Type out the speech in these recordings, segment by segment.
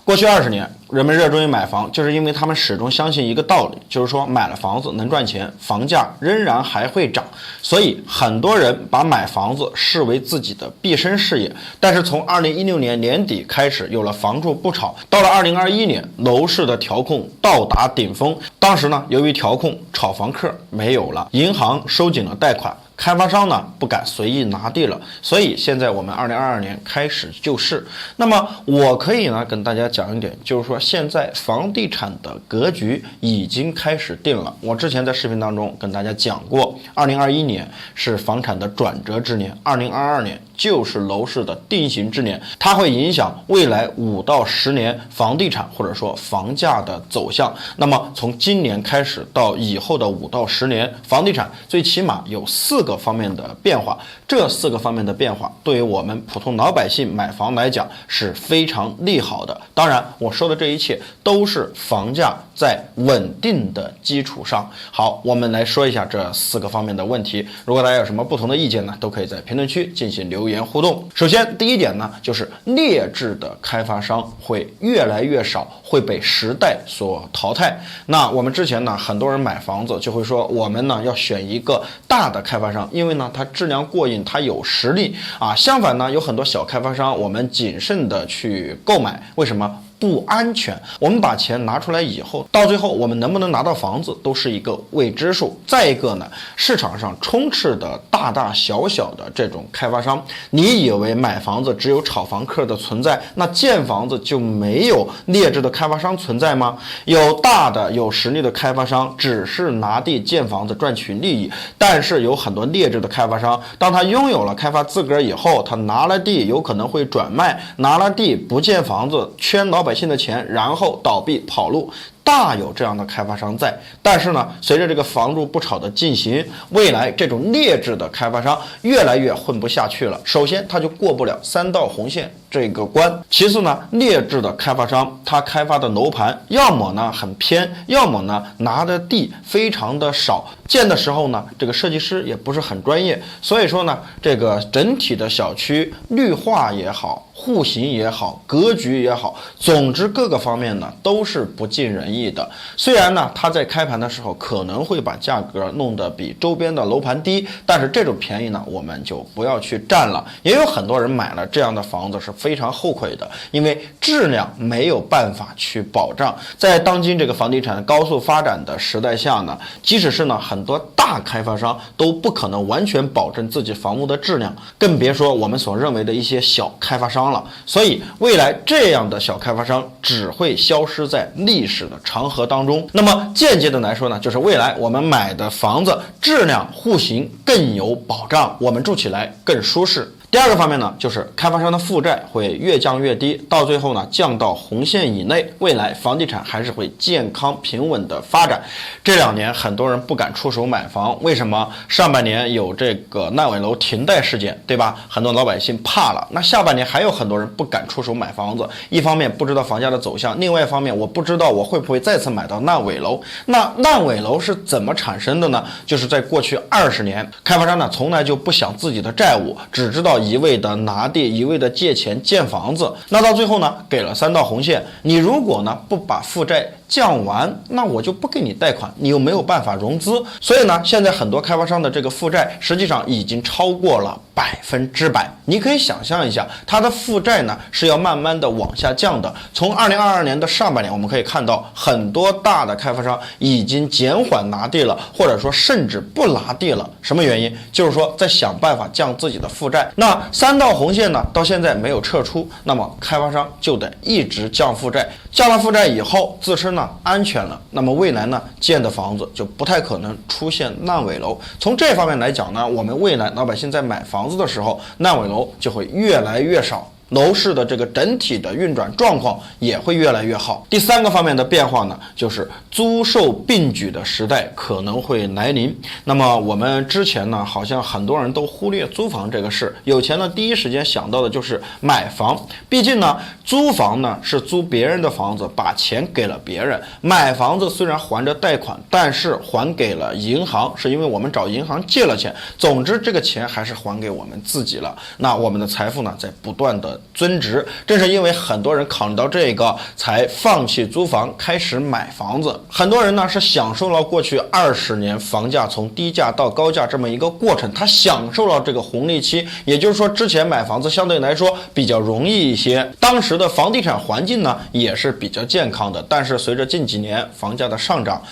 过去20年，人们热衷于买房，就是因为他们始终相信一个道理，就是说买了房子能赚钱，房价仍然还会涨。所以很多人把买房子视为自己的毕生事业。但是从2016年年底开始，有了房住不炒，到了2021年，楼市的调控到达顶峰。当时呢，由于调控，炒房客没有了，银行收紧了贷款，开发商呢不敢随意拿地了，所以现在我们2022年开始救市。那么我可以呢跟大家讲一点，就是说现在房地产的格局已经开始定了。我之前在视频当中跟大家讲过，2021年是房产的转折之年，2022年就是楼市的定型之年，它会影响未来5到10年房地产或者说房价的走向。那么从今年开始到以后的5到10年，房地产最起码有4个方面的变化。这4个方面的变化对于我们普通老百姓买房来讲是非常利好的。当然我说的这一切都是房价在稳定的基础上。好，我们来说一下这4个方面的问题。如果大家有什么不同的意见呢，都可以在评论区进行留言互动。首先第一点呢，就是劣质的开发商会越来越少，会被时代所淘汰。那我们之前呢，很多人买房子就会说，我们呢要选一个大的开发商，因为呢它质量过硬，它有实力啊。相反呢，有很多小开发商，我们谨慎的去购买，为什么？不安全。我们把钱拿出来以后，到最后我们能不能拿到房子都是一个未知数。再一个呢，市场上充斥的大大小小的这种开发商，你以为买房子只有炒房客的存在，那建房子就没有劣质的开发商存在吗？有大的有实力的开发商只是拿地建房子赚取利益，但是有很多劣质的开发商，当他拥有了开发资格以后，他拿了地有可能会转卖，拿了地不建房子，圈老百姓的钱，然后倒闭跑路，大有这样的开发商在。但是呢，随着这个房住不炒的进行，未来这种劣质的开发商越来越混不下去了。首先他就过不了3道红线这个关，其次呢，劣质的开发商他开发的楼盘要么呢很偏，要么呢拿的地非常的少，建的时候呢这个设计师也不是很专业，所以说呢这个整体的小区绿化也好，户型也好，格局也好，总之各个方面呢都是不尽人意的。虽然呢他在开盘的时候可能会把价格弄得比周边的楼盘低，但是这种便宜呢我们就不要去占了。也有很多人买了这样的房子是非常后悔的，因为质量没有办法去保障。在当今这个房地产高速发展的时代下呢，即使是呢很多大开发商都不可能完全保证自己房屋的质量，更别说我们所认为的一些小开发商了。所以未来这样的小开发商只会消失在历史的长河当中。那么间接的来说呢，就是未来我们买的房子质量户型更有保障，我们住起来更舒适。第二个方面呢，就是开发商的负债会越降越低，到最后呢降到红线以内，未来房地产还是会健康平稳的发展。这2年很多人不敢出手买房，为什么？上半年有这个烂尾楼停贷事件，对吧？很多老百姓怕了。那下半年还有很多人不敢出手买房子，一方面不知道房价的走向，另外一方面我不知道我会不会再次买到烂尾楼。那烂尾楼是怎么产生的呢？就是在过去20年，开发商呢从来就不想自己的债务，只知道一味的拿地，一味的借钱建房子。那到最后呢，给了3道红线，你如果呢不把负债降完，那我就不给你贷款，你又没有办法融资。所以呢，现在很多开发商的这个负债实际上已经超过了100%。你可以想象一下，它的负债呢是要慢慢的往下降的。从2022年的上半年，我们可以看到很多大的开发商已经减缓拿地了，或者说甚至不拿地了。什么原因？就是说在想办法降自己的负债。那3道红线呢，到现在没有撤出，那么开发商就得一直降负债。降了负债以后，自身呢安全了，那么未来呢建的房子就不太可能出现烂尾楼。从这方面来讲呢，我们未来老百姓在买房子的时候，烂尾楼就会越来越少，楼市的这个整体的运转状况也会越来越好。第3个方面的变化呢，就是租售并举的时代可能会来临。那么我们之前呢，好像很多人都忽略租房这个事，有钱呢第一时间想到的就是买房。毕竟呢，租房呢是租别人的房子，把钱给了别人；买房子虽然还着贷款，但是还给了银行，是因为我们找银行借了钱。总之，这个钱还是还给我们自己了。那我们的财富呢，在不断的的增值。正是因为很多人考虑到这个，才放弃租房，开始买房子。很多人呢是享受了过去20年房价从低价到高价这么一个过程，他享受了这个红利期，也就是说之前买房子相对来说比较容易一些，当时的房地产环境呢也是比较健康的。但是随着近几年房价的上涨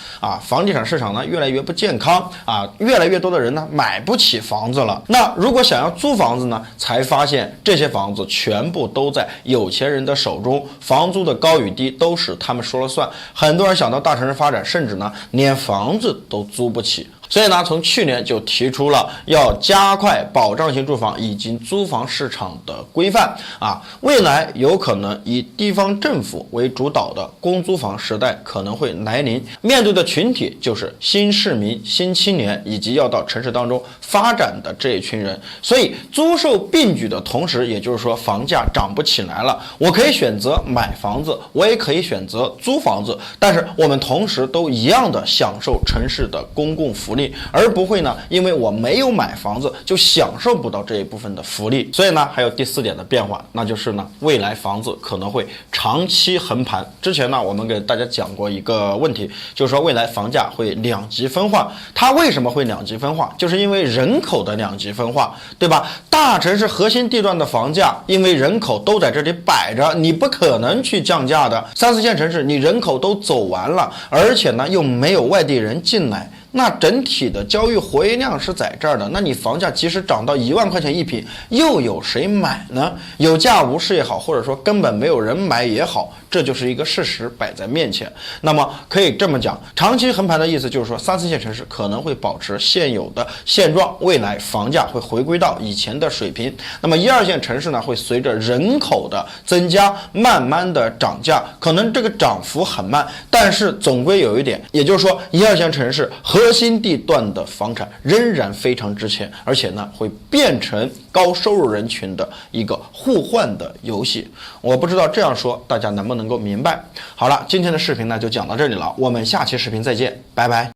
房地产市场呢越来越不健康越来越多的人呢买不起房子了。那如果想要租房子呢，才发现这些房子全部都在有钱人的手中，房租的高与低都是他们说了算。很多人想到大城市发展，甚至呢连房子都租不起。所以呢，从去年就提出了要加快保障性住房以及租房市场的规范未来有可能以地方政府为主导的公租房时代可能会来临，面对的群体就是新市民、新青年以及要到城市当中发展的这一群人。所以租售并举的同时，也就是说房价涨不起来了，我可以选择买房子，我也可以选择租房子，但是我们同时都一样的享受城市的公共福利，而不会呢因为我没有买房子就享受不到这一部分的福利。所以呢还有第4点的变化，那就是呢未来房子可能会长期横盘。之前呢我们给大家讲过一个问题，就是说未来房价会2极分化。它为什么会2极分化？就是因为人口的2极分化，对吧？大城市核心地段的房价因为人口都在这里摆着，你不可能去降价的。3、4线城市你人口都走完了，而且呢又没有外地人进来，那整体的交易活跃量是在这儿的，那你房价即使涨到1万块钱一平，又有谁买呢？有价无市也好，或者说根本没有人买也好，这就是一个事实摆在面前。那么可以这么讲，长期横盘的意思就是说3、4线城市可能会保持现有的现状，未来房价会回归到以前的水平。那么1、2线城市呢，会随着人口的增加慢慢的涨价，可能这个涨幅很慢，但是总归有一点，也就是说1、2线城市核心地段的房产仍然非常值钱，而且呢会变成高收入人群的一个互换的游戏。我不知道这样说大家能不能够明白。好了，今天的视频呢就讲到这里了，我们下期视频再见，拜拜。